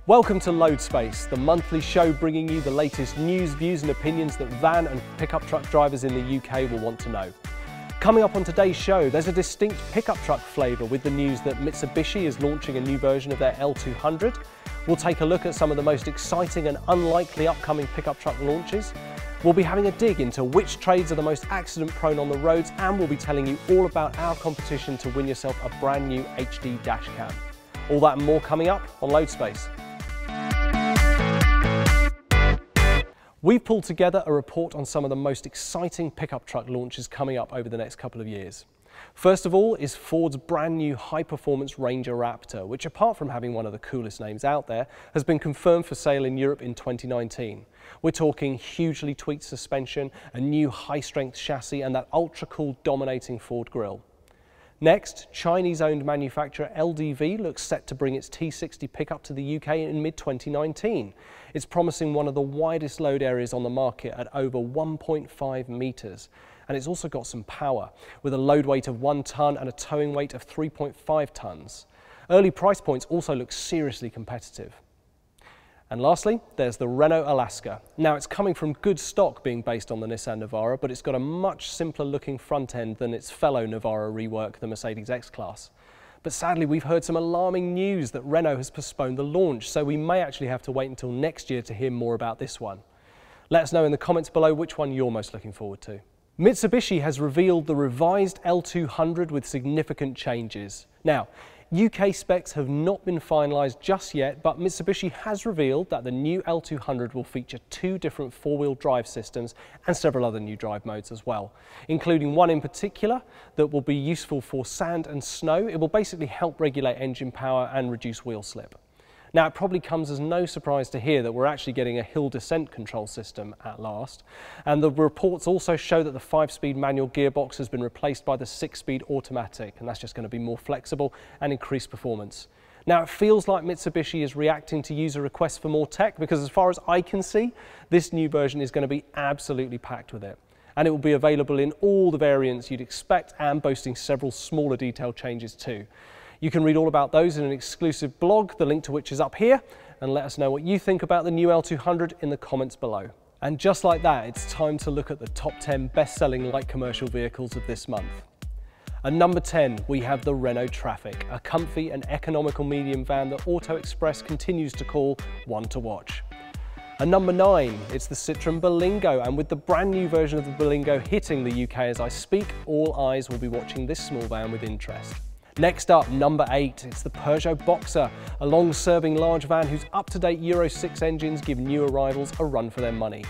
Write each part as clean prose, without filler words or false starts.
Welcome to Loadspace, the monthly show bringing you the latest news, views and opinions that van and pickup truck drivers in the UK will want to know. Coming up on today's show, there's a distinct pickup truck flavour with the news that Mitsubishi is launching a new version of their L200. We'll take a look at some of the most exciting and unlikely upcoming pickup truck launches. We'll be having a dig into which trades are the most accident prone on the roads, and we'll be telling you all about our competition to win yourself a brand new HD dash cam. All that and more coming up on Loadspace. We've pulled together a report on some of the most exciting pickup truck launches coming up over the next couple of years. First of all is Ford's brand new high-performance Ranger Raptor, which apart from having one of the coolest names out there, has been confirmed for sale in Europe in 2019. We're talking hugely tweaked suspension, a new high-strength chassis and that ultra-cool dominating Ford grille. Next, Chinese-owned manufacturer LDV looks set to bring its T60 pickup to the UK in mid-2019. It's promising one of the widest load areas on the market at over 1.5 metres. And it's also got some power, with a load weight of 1 tonne and a towing weight of 3.5 tonnes. Early price points also look seriously competitive. And lastly, there's the Renault Alaska. Now, it's coming from good stock being based on the Nissan Navara, but it's got a much simpler looking front end than its fellow Navara rework, the Mercedes X-Class. But sadly, we've heard some alarming news that Renault has postponed the launch, so we may actually have to wait until next year to hear more about this one. Let us know in the comments below which one you're most looking forward to. Mitsubishi has revealed the revised L200 with significant changes. Now, UK specs have not been finalised just yet, but Mitsubishi has revealed that the new L200 will feature 2 different four-wheel drive systems and several other new drive modes as well, including one in particular that will be useful for sand and snow. It will basically help regulate engine power and reduce wheel slip. Now, it probably comes as no surprise to hear that we're actually getting a hill descent control system at last. And the reports also show that the 5-speed manual gearbox has been replaced by the 6-speed automatic, and that's just going to be more flexible and increase performance. Now, it feels like Mitsubishi is reacting to user requests for more tech, because as far as I can see, this new version is going to be absolutely packed with it. And it will be available in all the variants you'd expect and boasting several smaller detail changes too. You can read all about those in an exclusive blog, the link to which is up here, and let us know what you think about the new L200 in the comments below. And just like that, it's time to look at the top 10 best-selling light commercial vehicles of this month. At number 10, we have the Renault Traffic, a comfy and economical medium van that Auto Express continues to call one to watch. At number 9, it's the Citroën Berlingo, and with the brand new version of the Berlingo hitting the UK as I speak, all eyes will be watching this small van with interest. Next up, number 8, it's the Peugeot Boxer, a long-serving large van whose up-to-date Euro 6 engines give new arrivals a run for their money.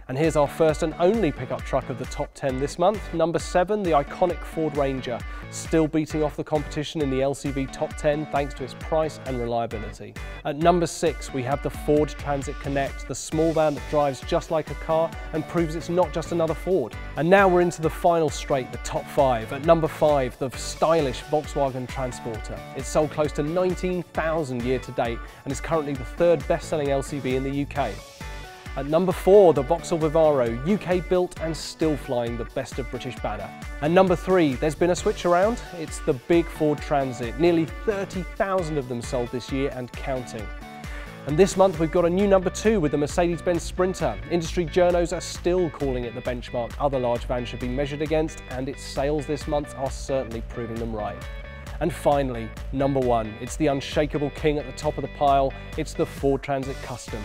And here's our first and only pickup truck of the top 10 this month. Number 7, the iconic Ford Ranger, still beating off the competition in the LCV top 10 thanks to its price and reliability. At number 6, we have the Ford Transit Connect, the small van that drives just like a car and proves it's not just another Ford. And now we're into the final straight, the top 5. At number 5, the stylish Volkswagen Transporter. It's sold close to 19,000 year to date and is currently the 3rd best-selling LCV in the UK. At number 4, the Vauxhall Vivaro, UK built and still flying the best of British banner. And number 3, there's been a switch around. It's the big Ford Transit, nearly 30,000 of them sold this year and counting. And this month we've got a new number 2 with the Mercedes-Benz Sprinter. Industry journos are still calling it the benchmark other large vans should be measured against, and its sales this month are certainly proving them right. And finally, number 1, it's the unshakable king at the top of the pile. It's the Ford Transit Custom.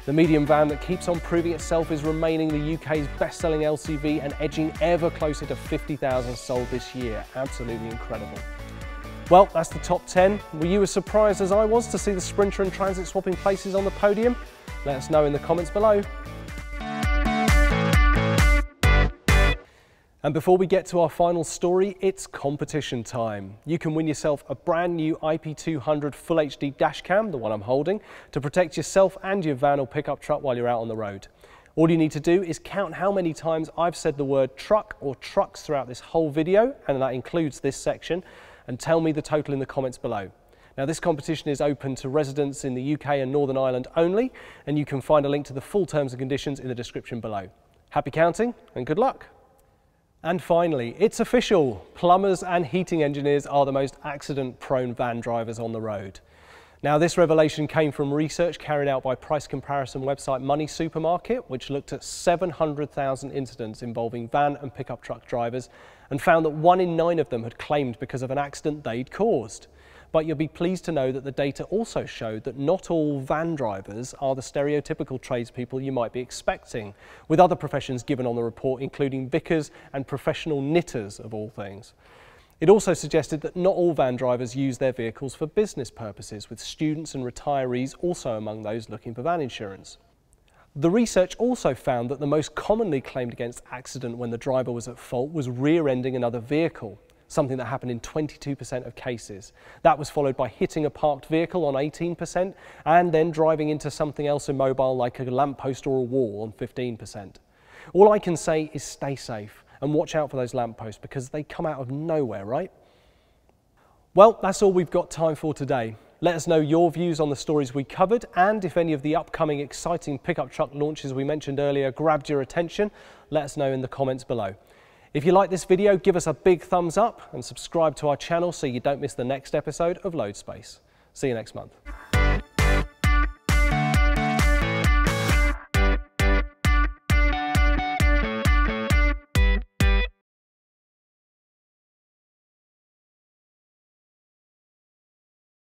The medium van that keeps on proving itself is remaining the UK's best-selling LCV and edging ever closer to 50,000 sold this year. Absolutely incredible. Well, that's the top 10. Were you as surprised as I was to see the Sprinter and Transit swapping places on the podium? Let us know in the comments below. And before we get to our final story, it's competition time. You can win yourself a brand new IP200 Full HD dashcam, the one I'm holding, to protect yourself and your van or pickup truck while you're out on the road. All you need to do is count how many times I've said the word truck or trucks throughout this whole video, and that includes this section, and tell me the total in the comments below. Now, this competition is open to residents in the UK and Northern Ireland only, and you can find a link to the full terms and conditions in the description below. Happy counting and good luck! And finally, it's official. Plumbers and heating engineers are the most accident-prone van drivers on the road. Now, this revelation came from research carried out by price comparison website Money Supermarket, which looked at 700,000 incidents involving van and pickup truck drivers and found that 1 in 9 of them had claimed because of an accident they'd caused. But you'll be pleased to know that the data also showed that not all van drivers are the stereotypical tradespeople you might be expecting, with other professions given on the report, including vicars and professional knitters, of all things. It also suggested that not all van drivers use their vehicles for business purposes, with students and retirees also among those looking for van insurance. The research also found that the most commonly claimed against accident when the driver was at fault was rear-ending another vehicle, something that happened in 22% of cases. That was followed by hitting a parked vehicle on 18% and then driving into something else immobile like a lamppost or a wall on 15%. All I can say is stay safe and watch out for those lampposts because they come out of nowhere, right? Well, that's all we've got time for today. Let us know your views on the stories we covered, and if any of the upcoming exciting pickup truck launches we mentioned earlier grabbed your attention, let us know in the comments below. If you like this video, give us a big thumbs up and subscribe to our channel so you don't miss the next episode of Loadspace. See you next month.